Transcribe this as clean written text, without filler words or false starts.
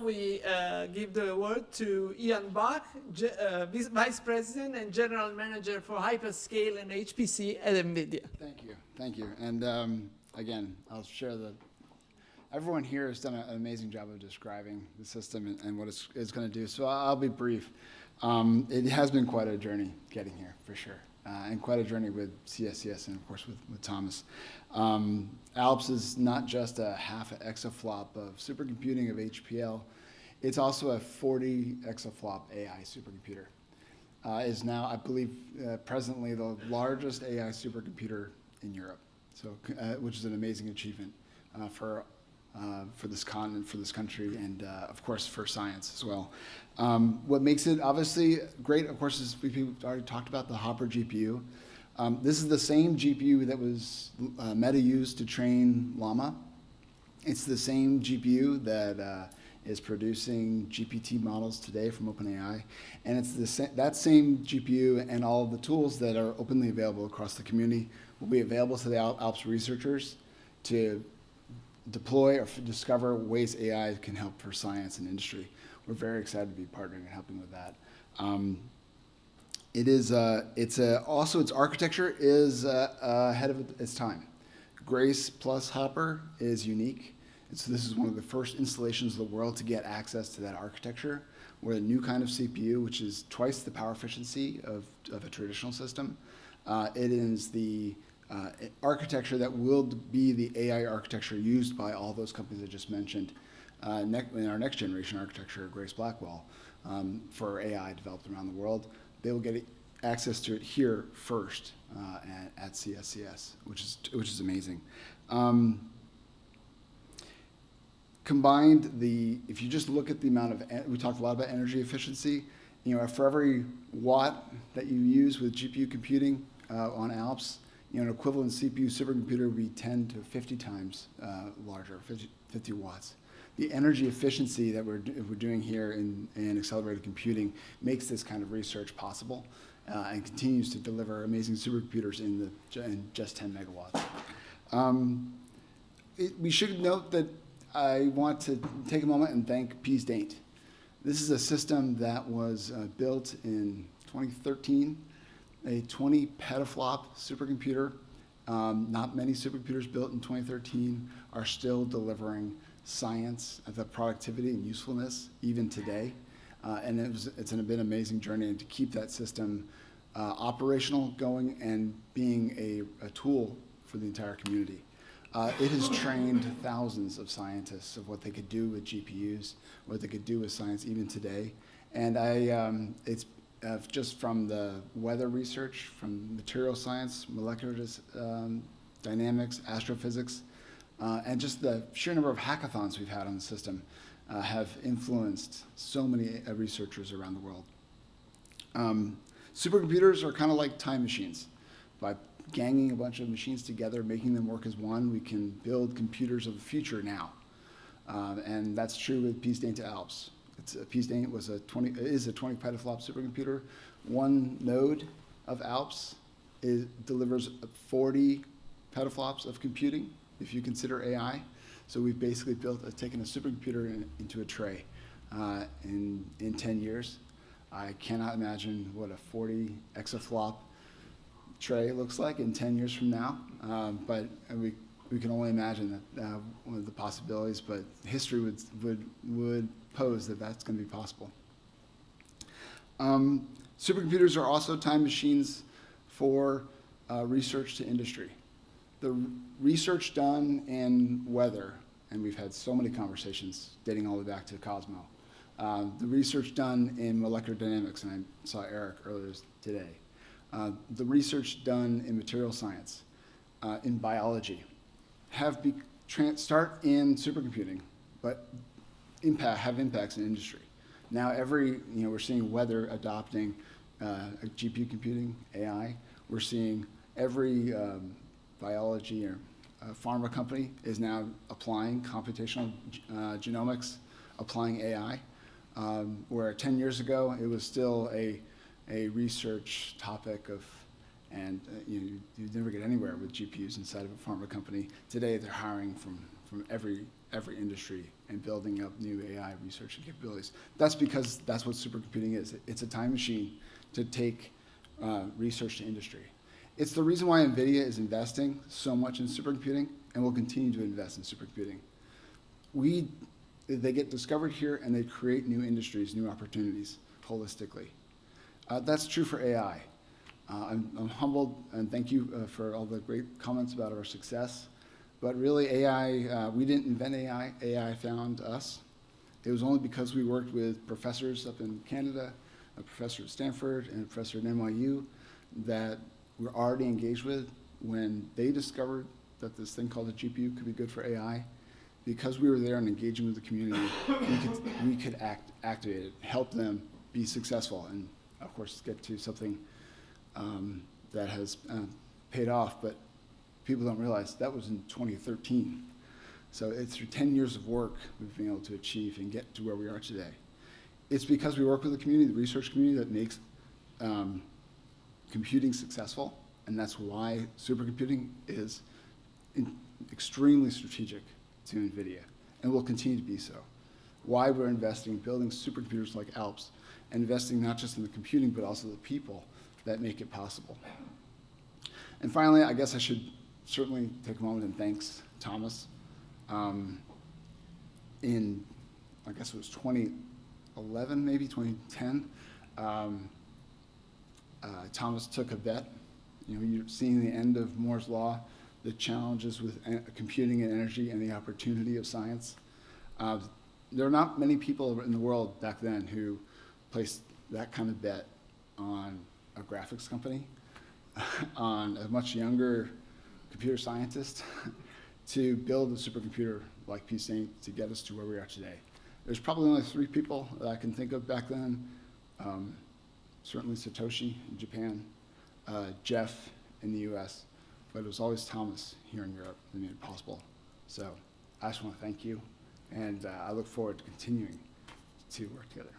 we give the word to Ian Bach, Vice President and General Manager for Hyperscale and HPC at NVIDIA. Thank you. And again, I'll share everyone here has done an amazing job of describing the system and what it's going to do. So I'll be brief. It has been quite a journey getting here, for sure. And quite a journey with CSCS and, of course, with Thomas. Alps is not just a half exaflop of supercomputing of HPL. It's also a 40 exaflop AI supercomputer. Is now, I believe, presently the largest AI supercomputer in Europe, so which is an amazing achievement for this continent, for this country, and of course for science as well. What makes it obviously great, of course, is we've already talked about the Hopper GPU. This is the same GPU that was Meta used to train Llama. It's the same GPU that is producing GPT models today from OpenAI, and it's that same GPU and all of the tools that are openly available across the community will be available to the Alps researchers to deploy or discover ways AI can help for science and industry. We're very excited to be partnering and helping with that. Also its architecture is ahead of its time. Grace plus Hopper is unique. This is one of the first installations of the world to get access to that architecture. We're a new kind of CPU, which is twice the power efficiency of a traditional system. It is the architecture that will be the AI architecture used by all those companies I just mentioned in our next generation architecture, Grace Blackwell, for AI developed around the world. They will get access to it here first at CSCS, which is amazing. Combined, if you just look at the amount of, we talked a lot about energy efficiency. For every watt that you use with GPU computing on Alps, an equivalent CPU supercomputer would be 10 to 50 times larger, 50 watts. The energy efficiency that we're doing here in accelerated computing makes this kind of research possible and continues to deliver amazing supercomputers in just 10 megawatts. We should note that I want to take a moment and thank Pease Daint. This is a system that was built in 2013, a 20 petaflop supercomputer. Not many supercomputers built in 2013 are still delivering science, the productivity and usefulness even today. And it's been an amazing journey to keep that system operational, going, and being a tool for the entire community. It has trained thousands of scientists of what they could do with GPUs, what they could do with science even today. And it's just from the weather research, from material science, molecular dynamics, astrophysics, and just the sheer number of hackathons we've had on the system have influenced so many researchers around the world. Supercomputers are kind of like time machines. By ganging a bunch of machines together, making them work as one, we can build computers of the future now. And that's true with Pease Daint to Alps. Pease Daint is a 20 petaflop supercomputer. One node of Alps delivers 40 petaflops of computing, if you consider AI. So we've basically taken a supercomputer into a tray in 10 years. I cannot imagine what a 40 exaflop tray looks like in 10 years from now, but we can only imagine that one of the possibilities, but history would pose that that's going to be possible. Supercomputers are also time machines for research to industry. The research done in weather, and we've had so many conversations dating all the way back to Cosmo, the research done in molecular dynamics, and I saw Eric earlier today, the research done in material science, in biology, start in supercomputing, but have impacts in industry. Now we're seeing weather adopting GPU computing, AI. We're seeing every biology or pharma company is now applying computational genomics, applying AI, where 10 years ago it was still a research topic and you'd never get anywhere with GPUs inside of a pharma company. Today they're hiring from from every industry and building up new AI research and capabilities. That's because that's what supercomputing is. It's a time machine to take research to industry. It's the reason why NVIDIA is investing so much in supercomputing and will continue to invest in supercomputing. They get discovered here and they create new industries, new opportunities, holistically. That's true for AI. I'm humbled and thank you for all the great comments about our success. But really AI, we didn't invent AI, AI found us. It was only because we worked with professors up in Canada, a professor at Stanford and a professor at NYU that we're already engaged with when they discovered that this thing called a GPU could be good for AI. Because we were there and engaging with the community, we could activate it, help them be successful, and of course get to something that has paid off. But people don't realize that was in 2013. So it's through 10 years of work we've been able to achieve and get to where we are today. It's because we work with the community, the research community, that makes computing successful, and that's why supercomputing is extremely strategic to NVIDIA, and will continue to be so. Why we're investing in building supercomputers like Alps, and investing not just in the computing, but also the people that make it possible. And finally, I guess I should certainly take a moment and thanks Thomas. In, I guess it was 2011, maybe 2010, Thomas took a bet. You know, you're seeing the end of Moore's Law, the challenges with computing and energy and the opportunity of science. There are not many people in the world back then who placed that kind of bet on a graphics company, on a much younger computer scientist, to build a supercomputer like P-Saint to get us to where we are today. There's probably only 3 people that I can think of back then. Certainly Satoshi in Japan, Jeff in the US, but it was always Thomas here in Europe that made it possible. So I just want to thank you, and I look forward to continuing to work together.